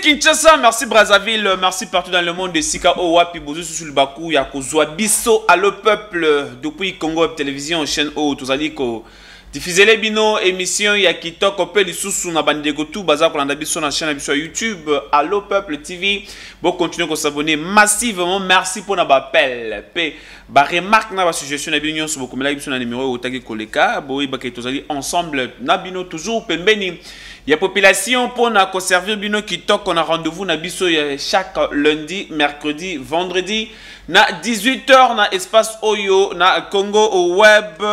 Kinshasa, merci Brazzaville, merci partout dans le monde de Sika Owapi, Bozo sur le Bakou, Yakozwa Bisso, Allo Peuple, depuis Congo Web Télévision, chaîne O, tous allez ko diffuser les bino émissions, Yakitok, Opel, Isusu, na Bandego, tout, Baza, Kolanda Bisso, na chaîne sur YouTube, Allo Peuple TV, bon, continuez à s'abonner massivement, merci pour na appel, P, ba remarque na ba suggestion na bino, sur beaucoup, mais là, na numéro, Otaki Koleka, Boy, Baké, tous allez ensemble, na bino, toujours, Pembeni. Il y a population pour nous conserver bino qui toque on a rendez-vous na biso chaque lundi, mercredi, vendredi na 18h na espace Oyo na Congo Web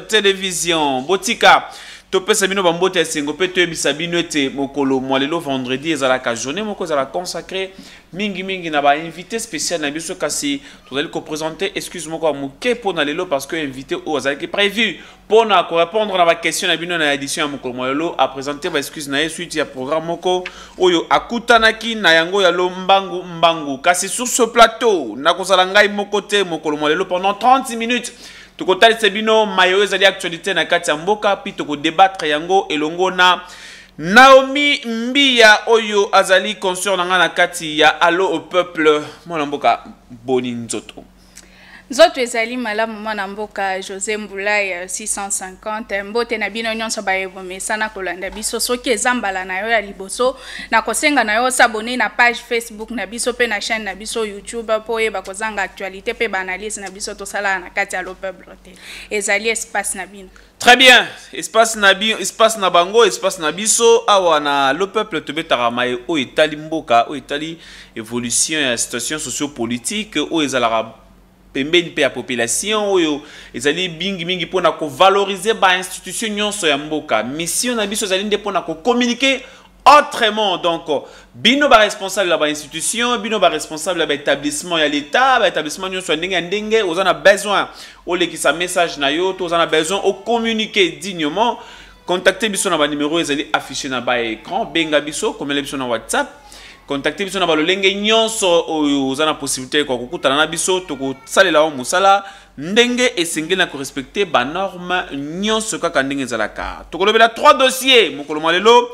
Télévision. Botika topé sabino bambote sengo pe to bisabino ete mokolo mwalelo vendredi ezalaka journée moko ezala consacré mingi na ba invité spécial na biso kasi tozali ko présenter excuse-moi quoi moké pour na lelo parce que invité o ezalaki prévu pour na ko répondre na ba question na bino na édition ya mokolo mwalelo a présenter ba excuse na suite ya programme moko oyo akutanaki na yango ya lo mbangu kasi sur ce plateau na kozala ngai moko te mokolo mwalelo pendant 30 minutes. Toko tali sebino mayo ezali actualité na kati ya mboka pi toko débattre yango elongo na Naomi Mbia oyo azali consort na kati ya Allo au Peuple mwana mboka boni nzoto. Nzoto ezali malamu mwana mboka José Mboulay 650 mbote na bino nyonso bayevo mesana kolanda biso soki ezambala na yo ya liboso na kosenga na yo s'abonner na page Facebook na biso pe na chaîne na biso YouTube po yeba kozanga actualité pe ba analyse na biso to sala na kati ya Allo Peuple ezali espace na bino. Très bien, espace na bango, espace na biso awa na Allo Peuple to betara mai o itali mboka o itali évolution ya situation socio-politique o ezala pembeni pe ya population oyo ezali mingi pona ko valoriser ba institution nyonso ya mboka mission na biso ezali nde pona ko communiquer autrement donc bino ba responsable la ba institution bino ba responsable ba établissement ya l'état ba établissement nyonso ndenge ozana besoin o lekisa message na yo to ozana besoin o communiquer dignement contacter biso na ba numéro ezali affiché na ba écran benga biso comme biso na WhatsApp. Contactez biso na balolenge nyonso ozana possibilité kwa kokutana na biso toko salela o musala ndenge esengeli na ko respecter ba norme nyonso kaka ndenge ezalaka tokolobela 3 dossiers mokolo malelo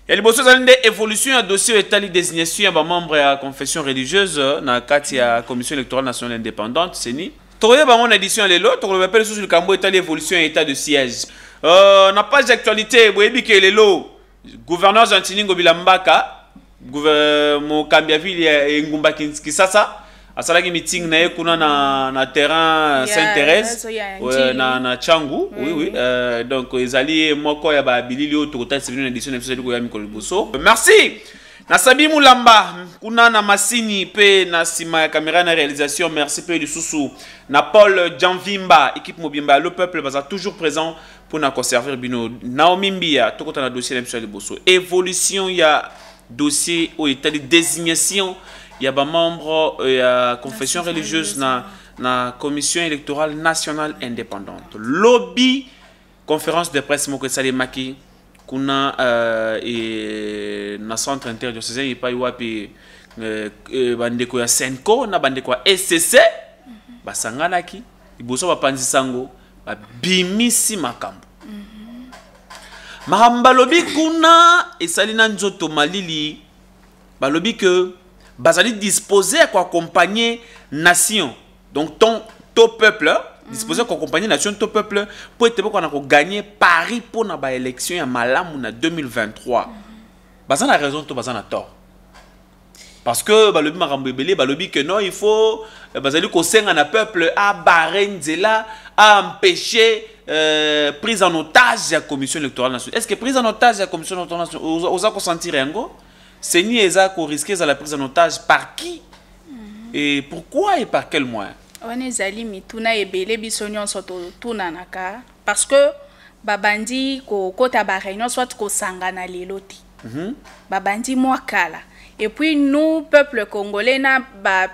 ya liboso ezali évolution ya dossier etali désignation ya ba membre ya confession religieuse na kati ya commission électorale nationale indépendante CENI tokoyeba mon édition lelo tokolobela sur le cambo etali évolution ya état de siège na page d'actualité boyebi ke lelo gouverneur Jean-Tiningo Bilambaka mon Kambiaville et Ngumba Kisasa asalaki meeting na kuna na terrain Sainte-Thérèse na Changu oui donc ezali moko ya ba bilili o tokota sivino na édition episode ko ya mikolo boso merci na Sabi Mulamba kuna na Masini pe na sima ya caméra na réalisation merci pe lisusu na Paul Janvimba équipe Mobimba le peuple baza toujours présent pour na conserver bino Naomi Mbia tokota na dossier episode boso évolution ya dossier au état de désignation il y a des membres de confession religieuse na commission électorale nationale indépendante lobby conférence de presse moko sali maki kuna na centre interdiocésain il pas wapi bandeko ya Senko na bandeko ya SCC basanganaki iboso bapanzi sango bimisi makambo Mahambalobi kuna esalina nzoto malili balobi que bazali disposé à accompagner nation donc ton peuple disposé à accompagner nation ton peuple pour être bon qu'on a gagné Paris pour na ba élection ya malamu na 2023 bazana raison to bazana tort parce que balobi makambo ebele balobi que non il faut bazali ko senga na peuple à barrer nzela à empêcher prise en otage de la commission électorale nationale. Est-ce que prise en otage de la commission électorale nationale, vous avez senti rien? C'est ni eza ko risquer la prise en otage par qui et pourquoi et par quel moyen? On est allé mituna ebele bisonyon soto tuna naka parce que babandi ko kota ba réunion soit ko sangana leloti. Babandi mwakala. Et puis nous, peuple congolais,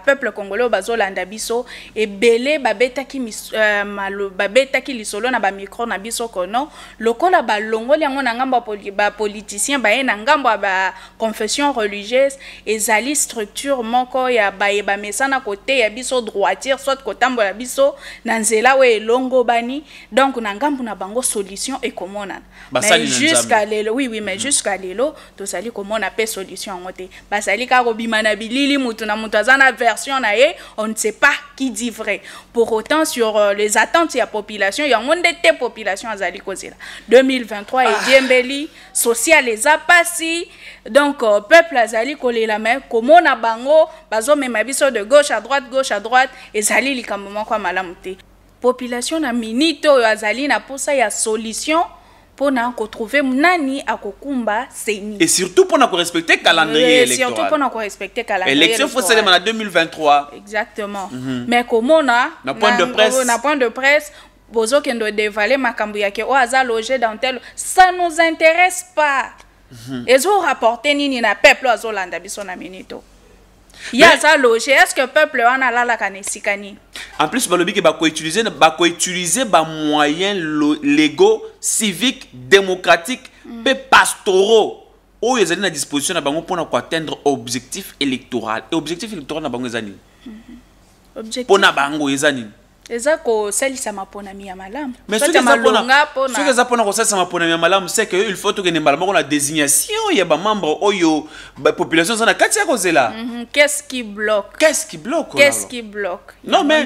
peuple congolais, bazolanda biso, et belé babetaki babetaki lisolo na ba micro na biso kono, lokola ba longo liango na ngamba ba politicien ba na ngamba ba confession religieuse, ezali structure moko ya ba mesana côté ya biso droitière soit kotambo ya biso na nzela we longo bani, donc na ngambu na bango solution et komona. Mais jusqu'à lelo, oui mais jusqu'à lelo, to sali komona pe solution ngote. basali ka robimana bilili mutu na mutu azana version na ye, on ne sait pas qui dit vrai. Pour autant sur les attentes de la population, il y a une de population azali kozela 2023 et diembeli social les a passé. Donc peuple azali kolela mais comment na bango bazo mema biso de gauche à droite ezali likambo moko malamu te. Population na minito azali na posa ya solution pour na ko trouver nani akokumba seni. Et surtout pour na ko respecter calendrier électoral. Surtout pour na ko respecter calendrier élection faut célébrer en 2023. Exactement. Mais comment na point de presse bozo kendo dévaler makambu yake o aza logé dans tel, ça nous intéresse pas. Ils ont rapporté nini na peuple azolanda biso na minito. Ya za logé, est-ce que peuple wana lala kanesikani? En plus balobi ke bako utiliser ba moyens légaux, civiques, démocratiques, pe pastoraux. O ezali na disposition na bango pour atteindre objectif électoral. Et objectif électoral na bango ezani. Objectif pour na bango ezani. Eza ko salisa mapona mi ya malamu. Mais ce que ça pona ko salisa mapona mi ya malamu c'est que il faut que ne malamu la désignation ya ba membre oyo ba population sana kati ya kozela. Qu'est-ce qui bloque? Qu'est-ce qui bloque? Non mais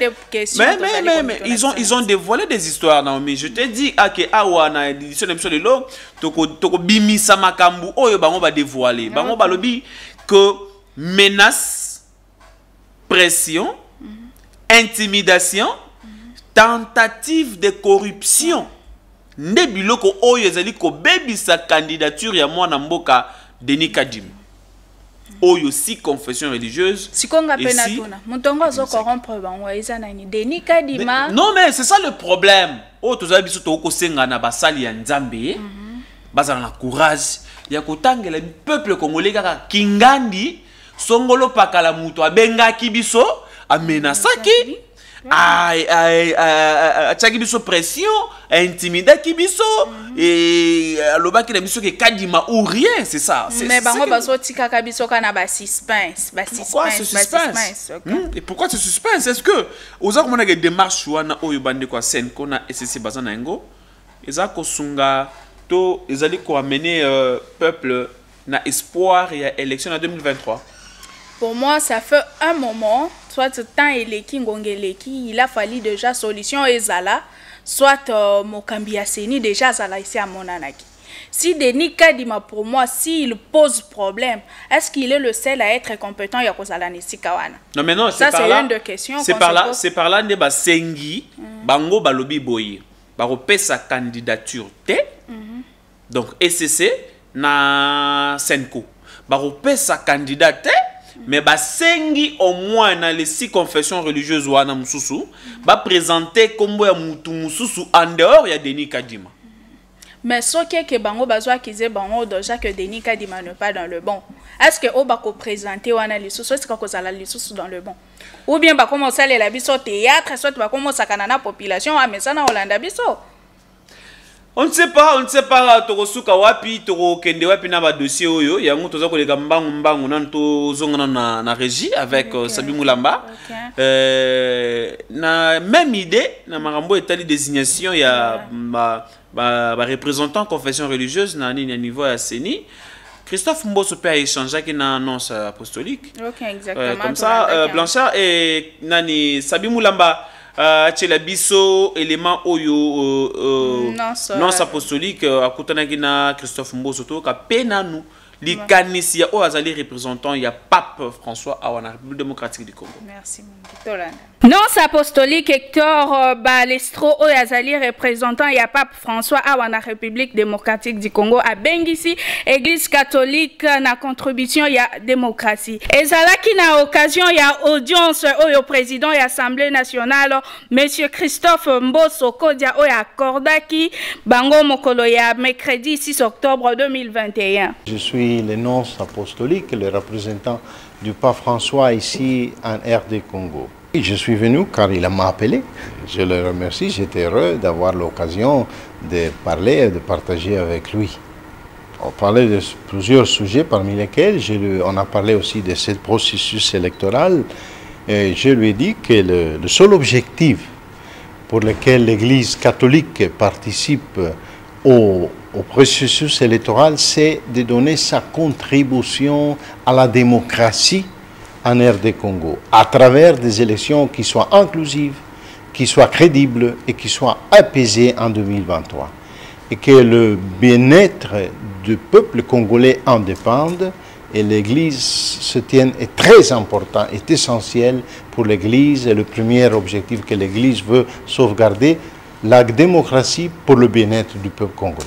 ils ont dévoilé des histoires non mais je te dis que awa na édition de l'eau toko bimisa makambu oyo bango ba dévoiler. Bango ba lobi que menace, pression, intimidation, tentative de corruption. Nde biloko oyo ezali ko bebi sa candidature ya mwana mboka Denis Kadima. Oyo si confession religieuse. Si konga pena tuna. Mutongo zo corrompre bango eza nani Denis Kadima. Non mais c'est ça le problème. O tozali biso to ko senga na basali ya Nzambe. Bazala na courage ya kotangela peuple congolais kaka kingandi songolo pakala muto abengaki biso amenasaki. Tchaki biso pression, intimida ki biso et loba ki na biso ke Kadima ou rien, c'est ça. Mais bango baso tika ka biso kana ba suspense, Pourquoi ce suspense? Et pourquoi ce suspense? Est-ce que oza komona ke démarche wana oyo bande kwa scène kona SSC bazana ngo eza ko sunga to ezali ko amener peuple na espoir ya élection en 2023? Pour moi, ça fait un moment, soit temps eleki ngongeleki, il a fallu déjà solution ezala, soit mokambi ya seni déjà zala ici à Monanaki. Si Denis Kadima pour moi, s'il pose problème, est-ce qu'il est le seul à être compétent ya kozala nesika wana? Non mais non, ça c'est une de questions. C'est par là ne ba sengi bango balobi boye. Ba repesa candidature te. Donc SCC na Senko. Ba repesa candidat te. Mais ba sengi au moins dans les 6 confessions religieuses wana mususu ba présenter kombo ya mutu mususu en dehors ya Denis Kadima. Mais ce que bango bazwa kize bango déjà que Denis Kadima n'est pas dans le bon. Est-ce que o ba ko présenter wana lisusu est-ce que kozala lisusu dans le bon? Ou bien ba commencer la biso théâtre soit ba commencer kanana population a mais ça na Hollande biso. On ne sait pas, Torosuka wapi, Toro Kende wapi na ba dossier oyo, yango toza ko leka mbangu nanto zonga na régie avec Sabi Moulamba. Na même idée, na marambo etali désignation ya ba représentant confession religieuse na niveau ya CENI. Christophe Mbosso peut échanger avec une annonce apostolique. OK, exactement. Comme ça, Blanchard et nani Sabi Moulamba tchela biso élément oyo non apostolique akutanaki na Christophe Mbosso to ka penanu likanisi ya o azali représentant ya pape François awa na République démocratique du Congo. Merci Tolanda. Non apostolique Hector Balestro o azali représentant ya pape François awa na République démocratique du Congo a bengisi église catholique na contribution ya démocratie. Ezalaki na occasion ya audience oyo président ya Assemblée nationale monsieur Christophe Mbosso Kodia o accordaki bango mokolo ya mercredi 6 octobre 2021. Je suis le nonce apostolique, le représentant du pape François ici en RD Congo. Je suis venu car il m'a appelé. Je le remercie. J'étais heureux d'avoir l'occasion de parler et de partager avec lui. On parlait de plusieurs sujets parmi lesquels on a parlé aussi de ce processus électoral. Et je lui ai dit que le seul objectif pour lequel l'Église catholique participe aux au processus électoral, c'est de donner sa contribution à la démocratie en RD Congo, à travers des élections qui soient inclusives, qui soient crédibles et qui soient apaisées en 2023. Et que le bien-être du peuple congolais en dépende, et l'Église se tienne, est très important, est essentiel pour l'Église, et le premier objectif que l'Église veut sauvegarder, la démocratie pour le bien-être du peuple congolais.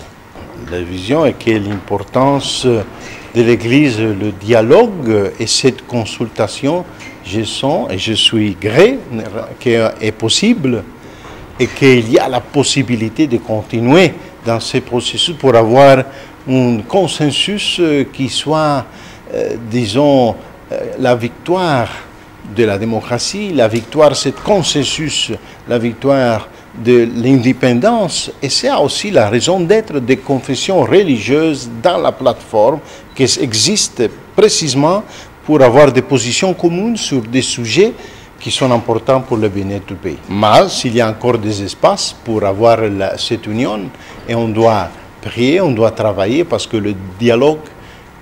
La vision est que l'importance de l'Église, le dialogue et cette consultation, je sens et je suis gré qu'elle est possible et qu'il y a la possibilité de continuer dans ce processus pour avoir un consensus qui soit, disons, la victoire de la démocratie, la victoire, ce consensus, la victoire de l'indépendance, et c'est aussi la raison d'être des confessions religieuses dans la plateforme qui existe précisément pour avoir des positions communes sur des sujets qui sont importants pour le bien-être du pays. Mais s'il y a encore des espaces pour avoir cette union, et on doit prier, on doit travailler parce que le dialogue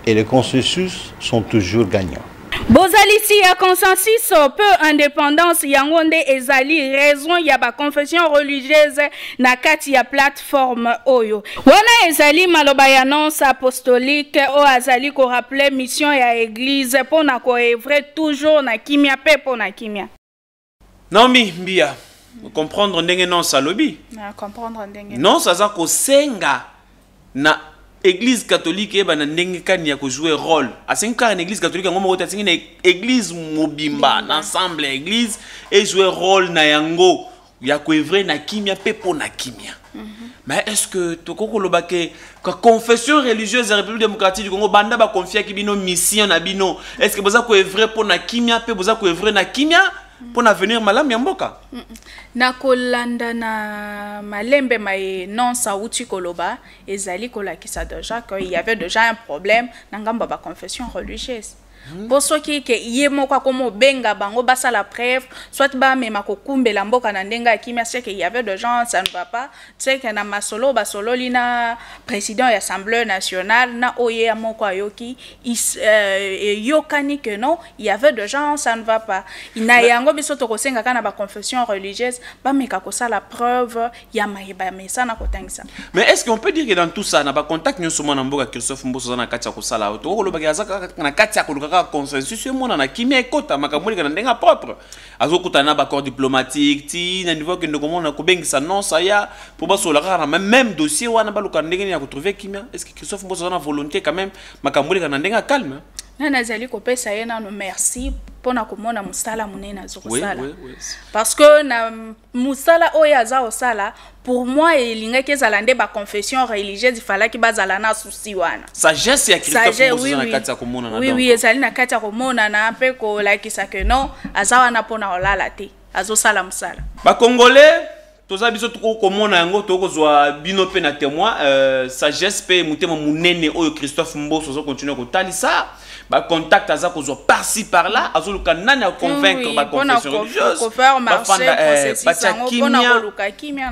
et le consensus sont toujours gagnants. Bozali si ya consensus peu indépendance yango nde ezali raison ya ba confession religieuse na kati ya plateforme oyo wana ezali maloba ya annonce apostolique o azali ko rappeler mission ya église pona ko œuvrer toujours na kimia pe pona kimia. Naomi Mbia, comprendre ndenge non salobi Na comprendre ndenge non ça za ko senga na Église catholique et na ndenge kani ya ko jouer rôle a senga na église catholique ngoma ko tasinga na église mobimba ensemble église et jouer rôle na yango ya ko œuvrer na kimia pepo na kimia. Mais est-ce que to koko lobake ka confession religieuse de la République démocratique du Congo banda ba confier ki bino mission na bino est-ce que boza ko œuvrer pour na kimia pe boza ko œuvrer na kimia pour avenir malam ya mboka na kolanda na malembe mai non sauti koloba ezali kolakisa déjà qu'il y avait déjà un problème na ngamba ba confession religieuse. Boso ki ke yemo kwa komo benga bango basa la preuve soit ba mema kokumbela mboka na ndenga kimia c'est que il y avait des gens ça ne va pas c'est que na masolo basolo lina président de l'Assemblée nationale na oye moko ayoki yokani que non il y avait des gens ça ne va pas ina yango biso to kosenga kana ba confession religieuse ba meka ko ça la preuve ya mayeba mesa na kotangisa. Mais est-ce qu'on peut dire que dans tout ça na ba contact nyoso mona mboka Christophe Mboso na kati ya kosala to ko lobaka yazaka na kati ya koluka consensus mona na kimia ekota makamuli kana ndenga propre azokuta na ba accord diplomatique ti na niveau que ndoko na ko bengisa non ça ya pour basola kana même dossier wana baluka ndenge ya ko trouver kimia. Est-ce que Christophe Mboso na volonté quand même makamuli kana ndenga calme na zali ko pesa yena no merci pona komona musala munena zokosala oui. Parce que na musala oya za osala pour moi elinga kezala nde ba confession religieuse il fallait ki bazala na souci wana sagesse ya Christophe Mboso na kati ya komona na oui ezali na kati ya komona na pe ko lakisa que non azawa na pona olala te azosala musala ba congolais toza biso tuko komona yango toko zwa bino pe na témoin sagesse pe mutema munene oyo Christophe Mboso zo continuer ko talisa ba contact aza ko zo par-ci par-là azo luka nani a convaincre ba confession religieuse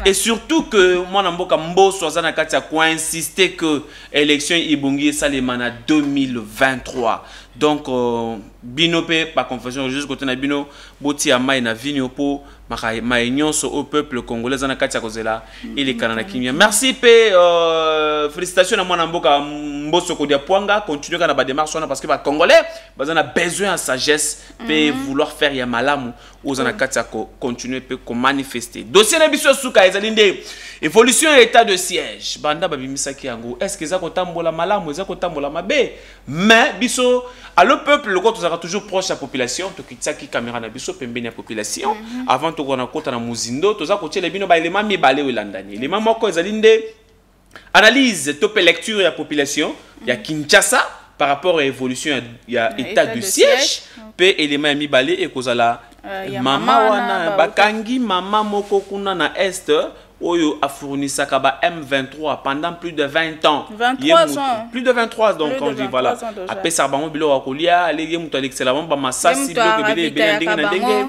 et surtout que mwana mboka Mboso aza na kati ya ko insister que élection ibongi salema na 2023 donc bino pe ba confession religieuse côté na bino boti ya mai na vini po maïnyonso au peuple congolais na kati ya kozela il est kanana kimia. Merci pe félicitations à mwana mboka Mboso ko dia Pwanga continuer kana ba démarche parce que ba congolais bazana besoin de sagesse pe vouloir faire ya malamu ozana kati ya continuer pe ko manifester dossier na biso suka ezali nde évolution et état de siège banda babimisaki yango est-ce que za ko tambola malamu za ko tambola mabe mais biso à le peuple le côté toujours proche de la population to kitsaki caméra na biso pembeni ya population avant to kona kota na muzindo to za ko tshele bino ba élément mibale welandani élément moko ezali nde analyse top lecture de la population ya Kinshasa par rapport à l'évolution ya état du siège pe élément mibale et kozala mama wana bakangi mama moko kuna na est oyo a fourni Sakaba M23 pendant plus de 20 ans. 23 ans. Plus de 23 donc quand je dis voilà. Après ça bango bilo wakolia aller muto l'excellent ba masasi bilo bele ndenge na ndenge.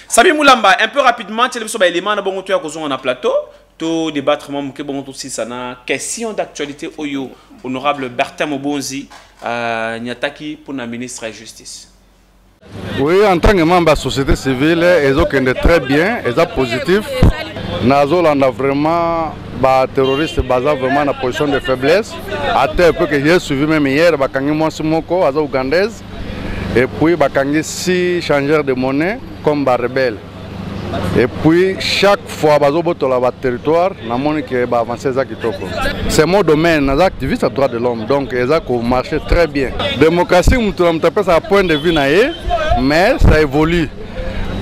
Sabi Mulamba un peu rapidement tele so ba élément na bongo to ya kozonga na plateau. to débattre même que bon aussi ça na question d'actualité oyo honorable Bertin Mobonzi nyataki pour la ministre de la justice. Oui, en tant que membre de la société civile, ils ont très bien, ils sont positifs. Nazo a vraiment les terroristes basés vraiment dans position de faiblesse. À tel point que j'ai suivi même hier, bakangi mwasi moko aza ougandaise et puis bakangi 6 changeurs de monnaie comme ba rebelle. Et puis chaque fois bazo botola ba territoire, na moni que ba avancer za kitoko. C'est mon domaine, les activistes à droits de l'homme, donc ils ont marché très bien. Démocratie, on tape ça à point de vue naé, mais ça évolue.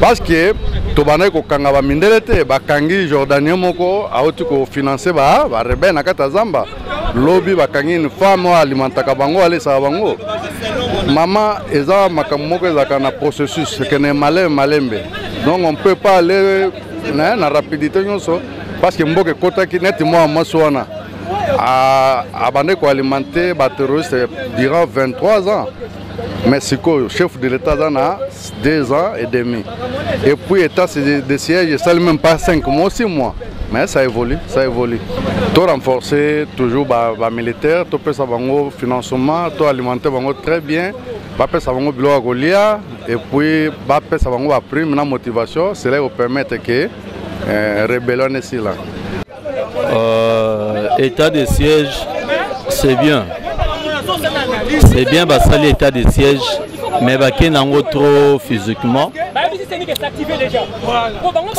Parce que tobana ko kanga ba mindelete ba kangi jordanien moko auti ko financer ba rebelle na kata zamba lobby ba kangi une femme alimentaka bango ale sa bango mama eza makamoko ezaka na processus que ne malembe donc on peut pas aller na rapidité nyonso parce que mboke kota ki net moi moswana a bande ko alimenter ba terroriste durant 23 ans. Mais c'est que le chef de l'État a 2 ans et demi. Et puis l'État de siège, ça ne même pas 5 mois, 6 mois. Mais ça évolue, ça évolue. Tout renforcer, toujours les militaires, tout peut savoir le financement, tout alimenter très bien. Tout peut savoir le bilan à Golia. Et puis, tout peut savoir la prime, la motivation. Cela va permettre que la rébellion est ici. État de siège, c'est bien. C'est bien parce que l'état de siège, mais il y a trop physiquement.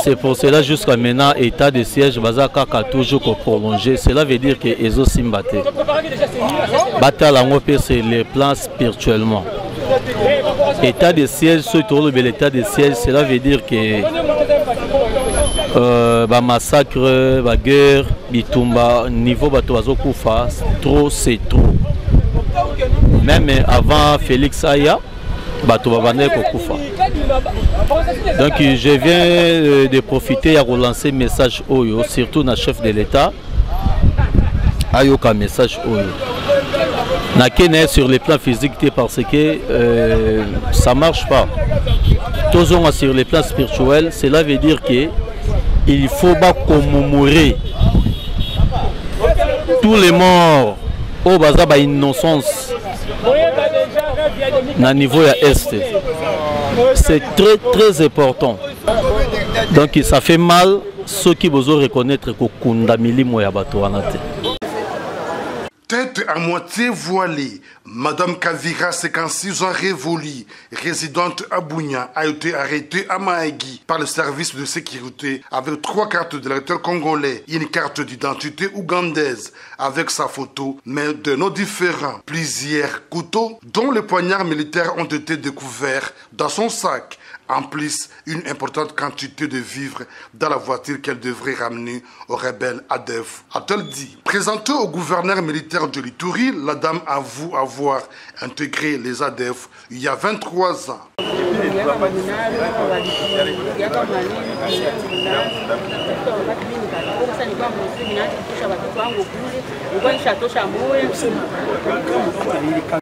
C'est pour cela jusqu'à maintenant, l'état de siège a toujours prolongé. Cela veut dire que les autres sont battus. C'est les plans spirituellement. L'état de siège, surtout l'état de siège, cela veut dire que massacre, guerre, niveau bateau Koufa, trop c'est trop. Même avant Félix Aya, donc je viens de profiter à relancer un message Oyo, surtout dans le chef de l'État. Ayoka message Oyo. N'a sur le plan physique parce que ça ne marche pas. Toujours sur le plan spirituel, cela veut dire qu'il faut pas commémorer tous les morts au bazar ba innocence na niveau ya est. C'est très très important. Donc ça fait mal ceux qui besoin reconnaître que kunda milimo ya bato wana te. Tête à moitié voilée, Madame Kavira, 56 ans révolue, résidente à Bunia, a été arrêtée à Mahagi par le service de sécurité avec 3 cartes d'électeur congolais et une carte d'identité ougandaise avec sa photo, mais de noms différents. Plusieurs couteaux, dont les poignards militaires, ont été découverts dans son sac. En plus, une importante quantité de vivres dans la voiture qu'elle devrait ramener aux rebelles ADF. A-t-elle dit? Présentée au gouverneur militaire de l'Ituri, la dame avoue avoir intégré les ADF il y a 23 ans.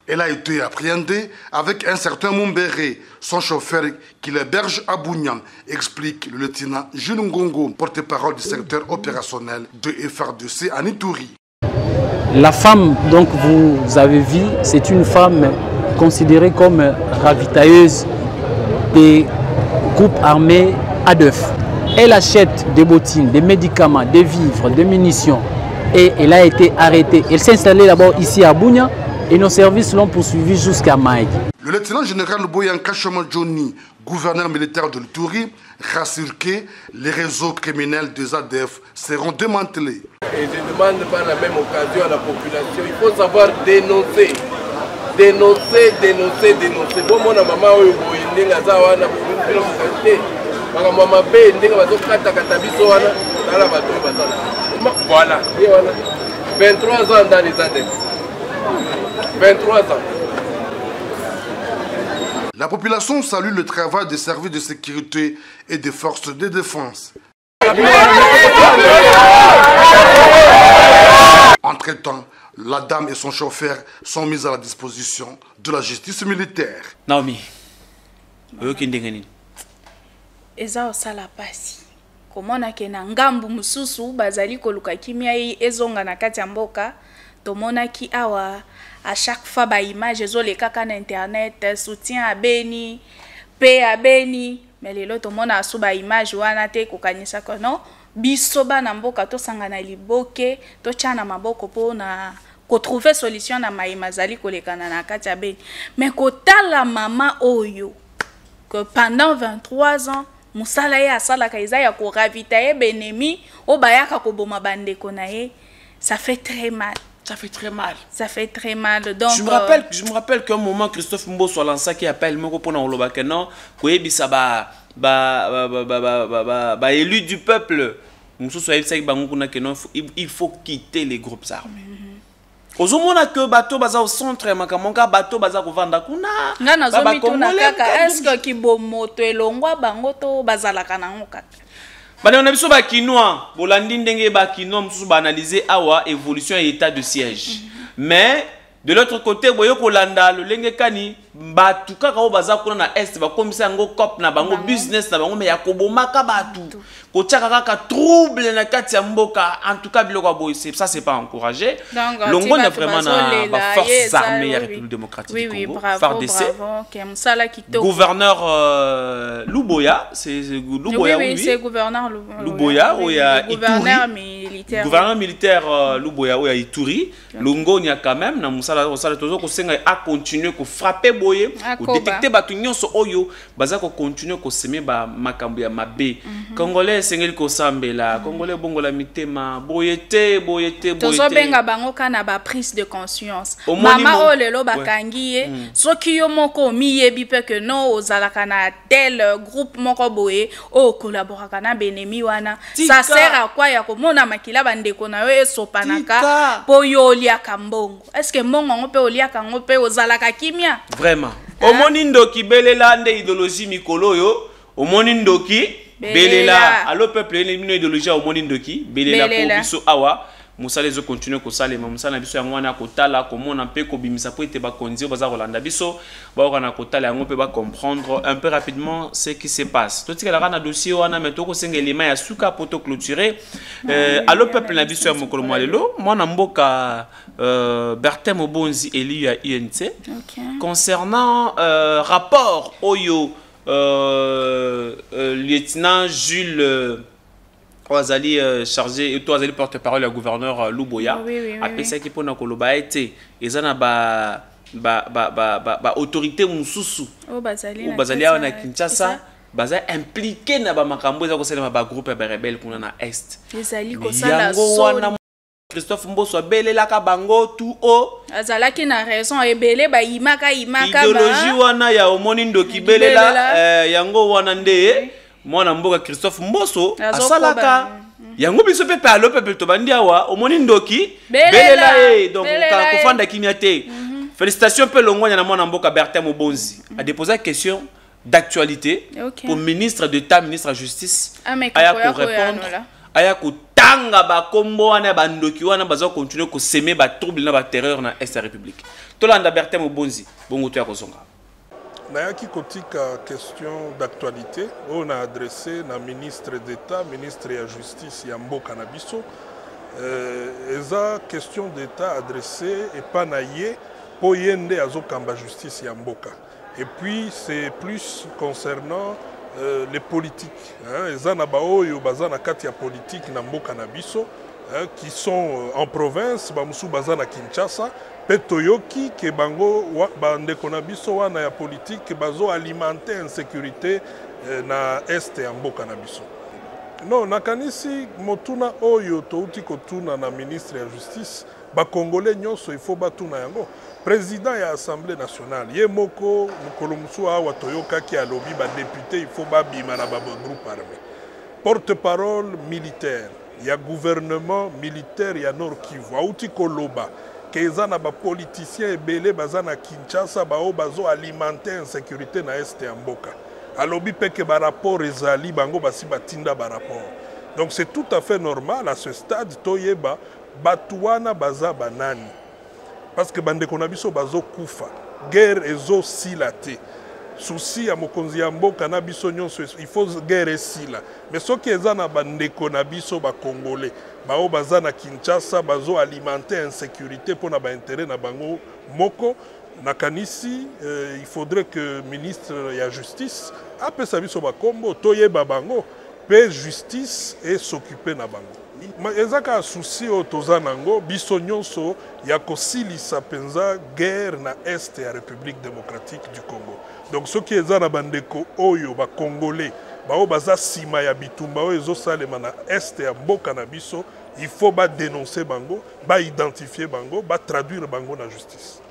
Elle a été appréhendée avec un certain Mumbere, son chauffeur qui l'héberge à Bougnan, explique le lieutenant Jules Ngongo, porte-parole du secteur opérationnel de FRDC à Ituri. La femme, donc vous avez vu, c'est une femme considérée comme ravitailleuse des groupes armés ADF. Elle achète des bottines, des médicaments, des vivres, des munitions et elle a été arrêtée. Elle s'est installée d'abord ici à Bunia et nos services l'ont poursuivie jusqu'à Maï. Le lieutenant général Boyanka Choma Johnny, gouverneur militaire de l'Ituri, rassure que les réseaux criminels des ADF seront démantelés. Et je demande par la même occasion à la population, il faut savoir dénoncer. Dénoncer, dénoncer, dénoncer. Bon, mon maman, voilà. 23 ans dans les ADF. 23 ans. La population salue le travail des services de sécurité et des forces de défense. Entre-temps, la dame et son chauffeur sont mis à la disposition de la justice militaire. Naomi, eza osala pasi tokomona ke na ngambu mususu bazali koluka kimia ezonga na kati ya mboka tomonaki awa à chaque fois ba image ezoleka ka na internet soutien à Beni paix à Beni mais lelo tomona asu ba image wana te kokanisa ko non biso bana mboka tosangana liboke tochana maboko po na ko trouver solution na maima zali kolekana na kati ya Beni mais kotala mama oyo que pendant 23 ans musala ye asalaka eza ya ko ravitailler benemi o bayaka ko boma bandeko na ye ça fait très mal. Ça fait très mal. Ça fait très mal. Donc, je me rappelle qu'un moment Christophe Mboso a lancé qui appelle Moko pour Oloba que non, Koyebi ba élu du peuple. Il faut quitter les groupes armés. Ozomona que bateau baza au centre makamonga bateau baza ko vanda kuna. Ngana zomi tuna kaka est-ce que kibomoto elongwa bango to bazalaka nango kaka. On a besoin de Kinois, Bolandi ndenge ba Kinois mususu ba analyser awa évolution et état de siège. Mais de l'autre côté, boyo kolanda le lenge kani batu kaka o baza kuna na est ba komisa ngo cop na bango business na bango me yakobomaka batu. Ko tchaka kaka trouble na kati ya mboka en tout cas biloko boy ça c'est pas encouragé. Longo na vraiment na ba forces armées de la République démocratique du Congo, FARDC. Gouverneur Luboya, c'est Luboya oui, c'est gouverneur Luboya où il y a gouverneur militaire. Gouverneur militaire Luboya où il y a Ituri. Longo n'y a quand même na musala tozo ko senga a continuer ko frapper boye, ko détecter batu nyonso oyo, baza ko continuer ko semer ba makambo ya mabe. Congolais sengeli ko sambela, Congolais bongola mitema, boyete. Tozo benga bango kana ba prise de conscience. Mama o lelo bakangi ye, soki yo moko miyebi pe que no ozalaka na tel groupe moko boye o collaboraka na benemi wana. Ça sert à quoi ya ko mona makila bandeko na yo esopanaka po yo liaka mbongo. Est-ce que mbongo ngo pe oliaka ngo pe ozalaka kimia? Vraiment. Omoni ndoki belela nde idéologie mikolo yo, omoni ndoki belela allo peuple une idéologie omoni ndoki belela pour biso awa musala ezo continuer ko salema musala biso yango wana kotala komona mpe ko bimisa po ete ba konzi baza rolanda biso ba kana kotala yango pe ba comprendre un peu rapidement ce qui se passe. Toti kala kana dossier wana mais to ko senga elema ya suka poto clôturer allo peuple na biso ya mokolo mwalelo mwana mboka Bertin Mobonzi élu à INC concernant rapport oyo lieutenant Jules Oazali chargé et Oazali porte-parole du gouverneur Luboya après ça qui pona koloba été ezana ba autorité mususu o bazali na Kinshasa baza impliqué na ba makambo za ko selema ba groupe ba rebelle kuna na est ezali ko sala so Christophe Mboso abelelaka bango tout o azalaki na raison ebele ba imaka idéologie wana ya omoni ndoki belela yango wana nde mwana mboka Christophe Mboso asalaka yango biso pepe alo pepe to bandi awa omoni ndoki belela donc ka kofanda kimia te. Félicitations pe longwanya na mwana mboka Bertin Mobonzi a déposé une question d'actualité pour ministre d'État, ministre de la Justice aya ko répondre aya ko tanga ba kombo wana bandoki wana baza continuer ko semer ba trouble na ba terreur na est République. Tolanda Bertin Mobonzi bongo to ya kozonga. Nayaki kotika question d'actualité on a adressé na ministre d'État, ministre de la Justice ya mboka na biso eza question d'État adressée et pas na ye po yende azokamba justice ya mboka. Et puis c'est plus concernant les politiques, ezana baoyo bazana kati ya politique na mboka na biso qui sont en province bamusu bazana Kinshasa petoyoki ke bango bandeko na biso wana ya politique bazo alimenter insécurité na est ya mboka na biso. Non nakanisi motuna oyo touti kotuna na ministre ya justice ba congolais nyonso il faut batuna yango président ya assemblée nationale ye moko mukolo musu awa toyoka ki alobi ba député il faut ba bima na ba groupe armé porte-parole militaire ya gouvernement militaire ya Nord Kivu auti koloba ke ezana ba politicien ebele bazana Kinshasa bao bazo alimenter insécurité na est ya mboka alobi peke ba rapport ezali bango basi batinda ba rapport. Donc c'est tout à fait normal à ce stade toyeba batuana baza banani parce que bandeko na biso bazo kufa guerre ezo silate souci ya mokonzi ya mboka na biso nyonso il faut guerre esila mais soki eza na bandeko na biso bakongolais bao baza na Kinshasa bazo alimenter insécurité pour na baintérêt na bango moko nakanisi il faudrait que ministre ya justice apesa biso bakombo toyeba bango pe justice et s'occuper na bango ezaka souci o toza nango biso nyonso ya kosilisa penza guerre na est ya République démocratique du Congo. Donc ceux qui eza na bandeko oyo ba congolais bao baza sima ya bitumba oyo ezosalema na est ya mboka na biso il faut ba dénoncer bango ba identifier bango ba traduire bango na justice.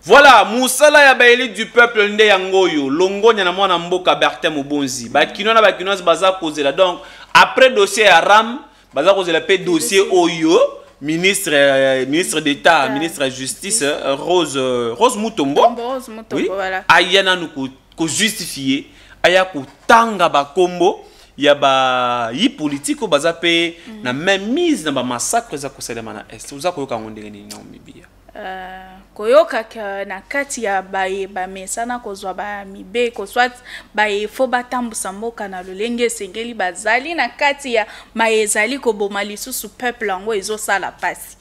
Voilà, Moussala ya baeli du peuple nde yangoyo, longonya na mwana mboka Bertin Mobonzi. Bakino na bakinoise baza kozela. Donc après dossier ya Ram, baza kozela pe dossier Oyo, ministre d'État, ministre de Justice, Rose Mutombo. Rose Mutombo, oui. Voilà. Ayana nous ko justifier, aya ko tanga ba kombo, ya ba yi politique ko baza pe na même mise na ba massacre za koselema na est. Uza koyoka ngondenge ni na Mibia. Koyoka na kati ya baye bamesana kozwa ba mibe kozwa baye fo batambusa mboka na lolenge sengeli bazali na kati ya maezali koboma lisusu peuple yango ezosala pasi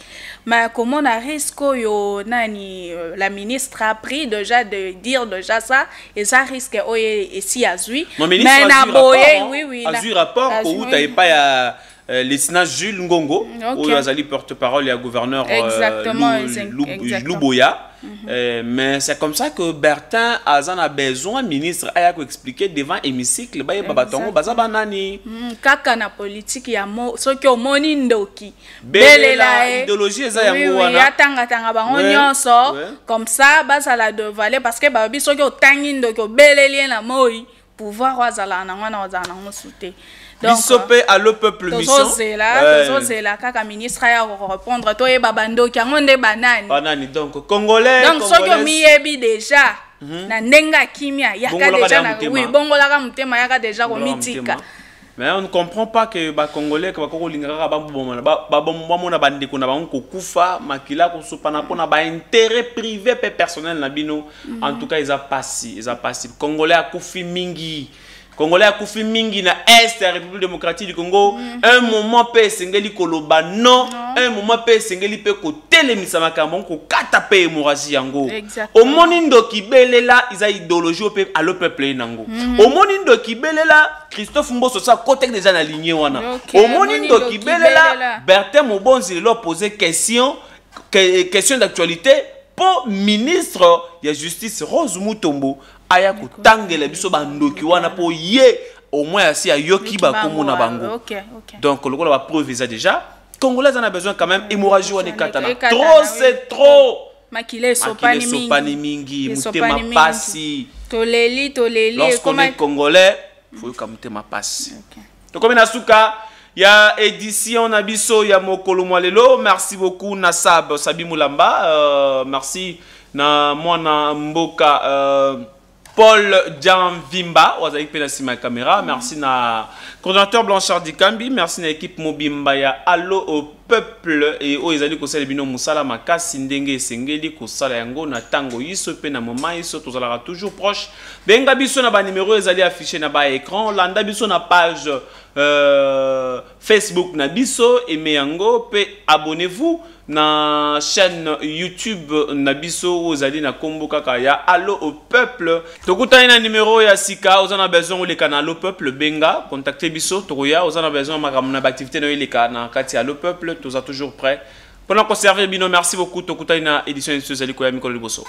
ma komona risque yo nani la ministre a pris déjà de dire déjà ça et ça risque oye esi azui mais na boye oui azui rapport ko uta epa ya les sénats Jules Ngongo, où il a porte-parole et gouverneur Luboya. Mais c'est comme ça que Bertin a besoin, ministre, a expliqué devant l'hémicycle, kaka na politique ya mo soki omoni ndoki belela idéologie eza yango wana ya tanga bango nyonso comme ça bazala de valer parce que babi soki otangi ndoki obeleli na moi pouvoir wazala na ngwana wazala na ngosute. Bisope à le peuple mission. Zela kaka ministre ya répondre to e babando ki ngonde banani. Donc congolais. Donc soki omiyebi déjà na ndenga kimia yaka déjà na oui bongola ka mutema yaka déjà ko mitika. Mais on ne comprend pas que ba congolais ka ko lingaka ba mona bandeko na bango kokufa makila ko sopana pona ba intérêt privé pe personnel na bino. En tout cas ils a passé congolais a kufi mingi. Congolais a koufi mingi na est la République démocratique du Congo. Un moment pe sengeli koloba non, un moment pe sengeli pe ko telemisa makambo ko kata pe hémorragie yango. Au monindo ki belela isa idéologie pe à le peuple nango. Au monindo ki belela Christophe Mboso sa côté déjà na lignée wana. Au monindo ki belela Bertin Mobonzi leur poser question d'actualité pour ministre de la justice Rose Mutombo. Aya kutangela biso bandoki wana po ye au moins asi ayoki ba komona bango. Donc le la preuve est déjà congolais en a besoin quand même hémorragie wana katana. Trop c'est trop. Makile sopani mingi mutema pasi. Toleli lorsqu'on est congolais, faut que mutema pasi. Donc comme nasuka ya édition na biso ya mokolo mwalelo, merci beaucoup Nasab Sabi Mulamba, merci na mwana mboka Paul Djanvimba, Wazaki Penasima Caméra, merci na coordinateur Blanchard Dikambi, merci na équipe Mobimba ya Allo au peuple et au ezali ko sala bino musala makasi ndenge sengeli ko sala yango na tango yiso pe na moment yiso tozala toujours proche. Benga biso na ba numéro ezali affiché na ba écran, landa biso na page Facebook na biso aimez yango pe abonnez-vous na chaîne YouTube Nabiso ozali na kombo kaka ya Allo au peuple. Tokuta na numéro ya sika ozana besoin le canal au peuple benga contactez biso toya ozana besoin makamna activité no le kana kati Allo peuple toza toujours prêt. Pendant qu'on serve bino merci beaucoup tokuta na édition de Zali Koya Mikolo Liboso.